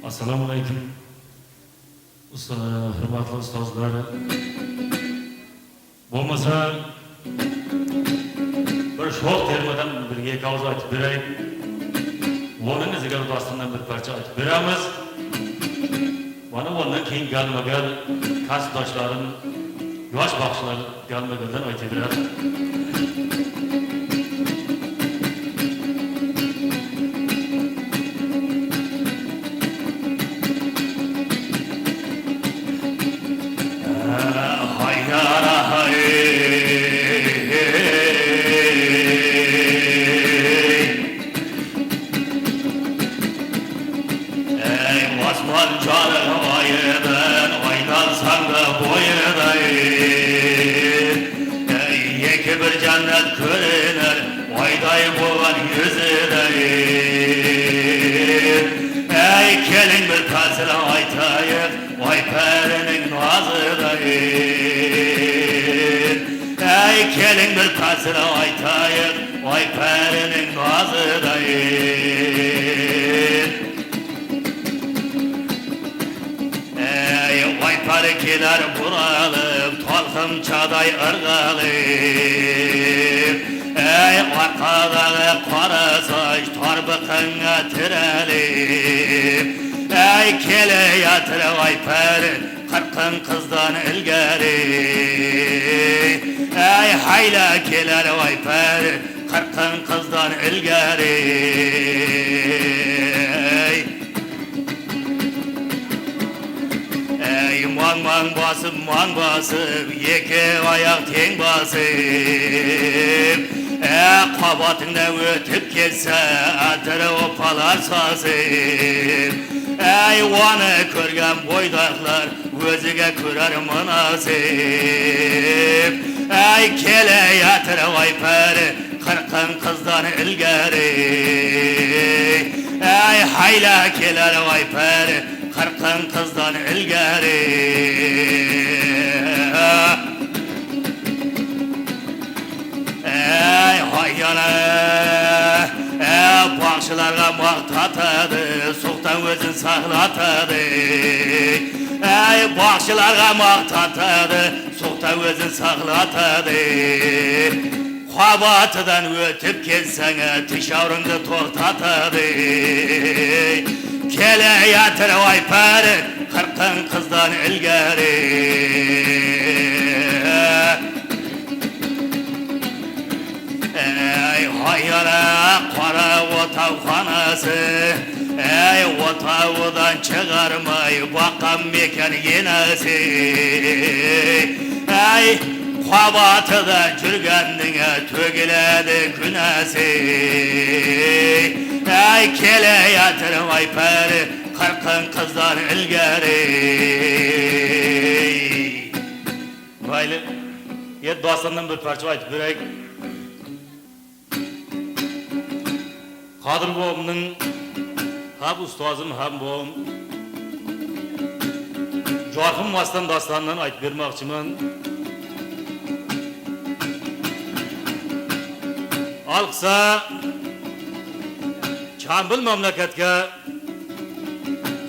Assalamu alaikum. Hürmetli ustazlar. Bo'lmasa bir shoh termadan bir ikki og'iz aytib beray. Onun iziga dostondan bir parcha aytib beramiz. Mana ondan keyin galma-gal kasbdoshlarim, yosh baxshilar galma-galdan aytib beradi. Bir cennet görünür, ayday boğan yüzüdür. Ey kelin bir kasıla aytayım, vay perinin nazıdır. Ey kelin bir kasıla aytayım, vay perinin nazıdır. Ey vay perikiler buralım, talhım çaday ırgalım. Ey arkadağı kara saç tarbıkına tirelim. Ey kele yatır vay peri, kırkın kızdan ilgeri. Ey hayla keler vay peri, kırkın kızdan ilgeri. Man basıp, iki ayak ten basıp. Kabatında ötüp geçse, atırı opalar sazıp. Ey vanı körgen boydaklar, özüge kürer münasip. Ey kele yatır vay peri, kırkın kızdan ilgeri. Ey hayla keler vay peri, kırkın kızdan ilgeri. Ey hayyana, bakşılarga maktatadı, soğuktan özün saklatadı. Ey bakşılarga maktatadı, soğuktan özün saklatadı. Kabatıdan ötüp kelsene, tişavrını toktatadı. Kele yatır vay peri, kırkın kızdan ilgeri. Ey hayyara kara otavxanası, ey otavdan çıkarmay bakan mekan yenesi. Ey kabatıda jürgendine tögiledi günesi. Ey kele yatır vay peri, kırkın kızdan ilgeri. Vayli, yet dostondan bir parça aytib beraylik. Kadir boğumның hem ustazım hem boğum Jarkın vastan dastandan aytib bermoqchiman. Alqsa Çambil mamlakatga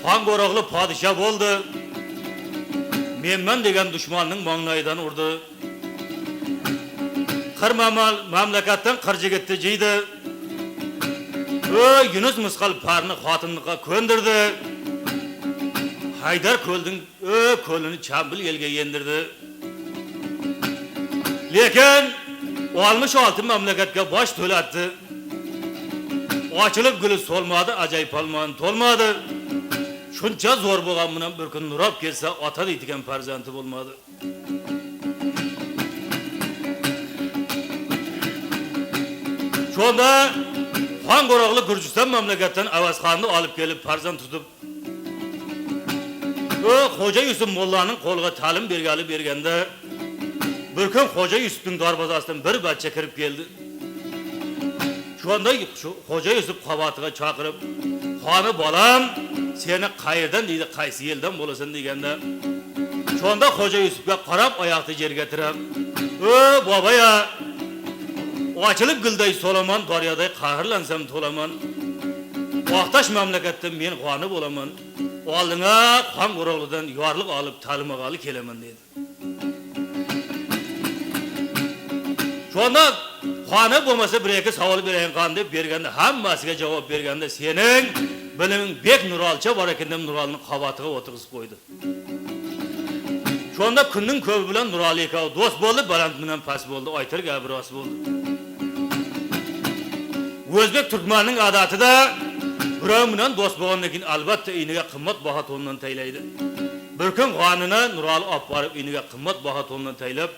xon qo'roqli podsho bo'ldi. Menman degan dushmanning manglayidan urdi. Qirmamal mamlakatdan qirjigitni jiydi. Yunus misqal parni xotinliqqa ko'ndirdi. Haydar ko'lning ko'lini Çambil elga yendirdi. Lekin olmuş altın mamlakatga bosh to'latdi. Açılıp gülü solmadı, acayip olmadı, tolmadı. Şunca zor bo'lgan bilan bir kun nurab kelsa, ota deydigan farzandi bo'lmadi. Şonda xon qo'roqli Gürciston mamlakatdan Avazxonni olib kelib farzand tutib, Xo'ja Yusuf mollaning qo'liga ta'lim berganda bir kun Xo'ja Yusufning darvozasidan bir bachcha kirib keldi. Şonda Xo'ja Yusuf qabatiga chaqirib, "Xoni bolam, seni qayerdan deydi, qaysi yeldan bo'lasan" deganda, shonda Xo'ja Yusufga qarab oyoqni yerga tirab, "O baba ya, Açılıp gılday solaman, daryaday kahırlansam tolaman. Vaqtaş memleketten men qanı bolaman. Aldına qan quraqlıdan yuvarlıq alıp talımaqalı keleman dedi. Şu anda qanı bolmasa bir-iki savol berayin qan deb berganda, hammasiga javob berganda sening bilimin bek Nuralcha bar ekan deb Nuralning qavatiga o'tirg'izib qo'ydi. Şu anda kunning ko'pi bilan Nurali aka do'st bo'ldi, baland bilan past bo'ldi, aytar gapi rost bo'ldi. O'zbek Turkmanning odatida birov bilan do'st bo'lgandan keyin albatta iniga qimmat baho to'ndan taylaydi. Bir kun qonini Nurali olib borib iniga qimmat baho to'ndan taylab,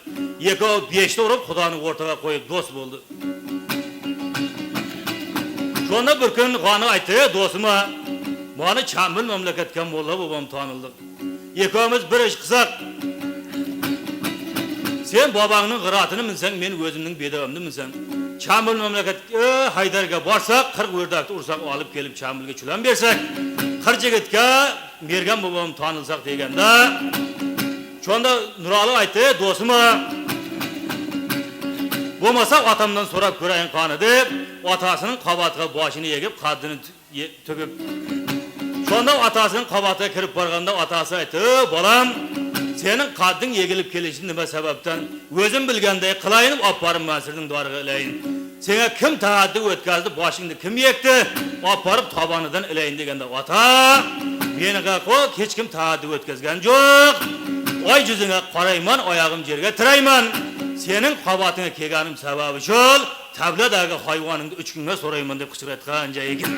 ikkovi 5 ta urib Xudoning o'rtaga qo'yib do'st bo'ldi. Şunda bir kun qoni aytdi, do'stima, meni Chambil mamlakatga molla bobom tanildi. Ikkovimiz bir ish qilsak, sen babangning g'iratini minsan, men o'zimning bedavamni minsan. Chambil mamlakatga Haydarga borsak, 40 o'rdakni ursak, olib kelib Chambilga chulan bersak, 40 yigitga Mergan bobom tanilsak deganda, şunda Nurali aytdi, do'stima, bo'lmasa otamdan so'rab ko'rayin qani deb, otasining qabatiga boshini yegib, qaddini to'kib. Şunda otasının qabatiga kirib borganda otasi aytdi, "Bolam, sening qadding yegilib kelishi nima sababdan? O'zim bilganday qilayinib olib borib Masirning doriga ilayin. Senga kim tahaddi o'tkazdi, boshingni kim yekdi? Olib borib tabonidan ilayin" deganda ota, "Meniga qo'q hech kim tahaddi o'tkazgan yo'q. Oy yuzingga qarayman, oyog'im yerga tirayman. Sening qabatingga kelganim sababi shul, tabladagi hayvoningni 3 kunga so'rayman" deb qichqiratgan joyiga.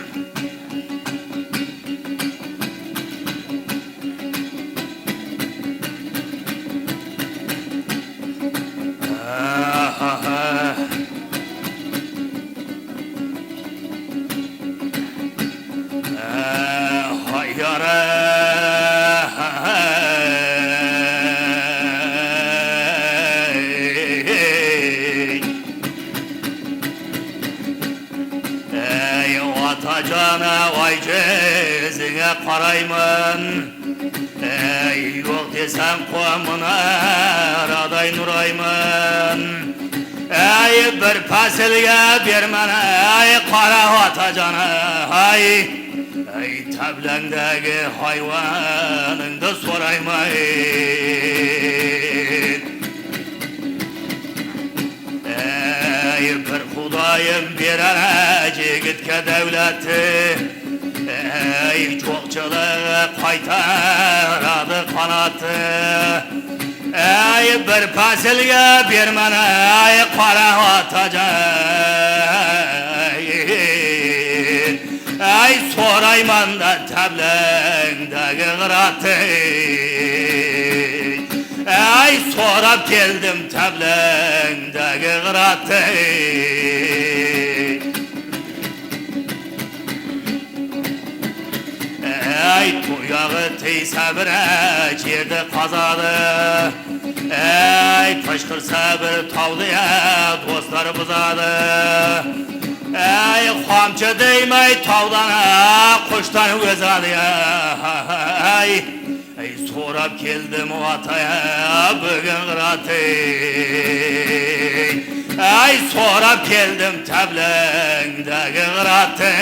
Atacana vay cezine qarayman, yok desem qomuna raday nurayman. Bir pasilga bermana, qara atacana, tablangdagi hayvoningni so'rayman. Bir Xudoyim berana yigitga davlati, cho'qchilik qaytaradi qanoti. Bir pasilga bermana, qora otajon, so'rayman da tablangdagi g'irati. So'rab keldim tablangdagi g'irati. Tuyog'i teysa bir yerda qozadi. Tashqirsa bir tog'da do'stlar buzadi. Qamchi deymay tog'dan qushdan o'zadi. So'rab keldim otaya bugun g'irati. So'rab keldim tablangdagi g'irati.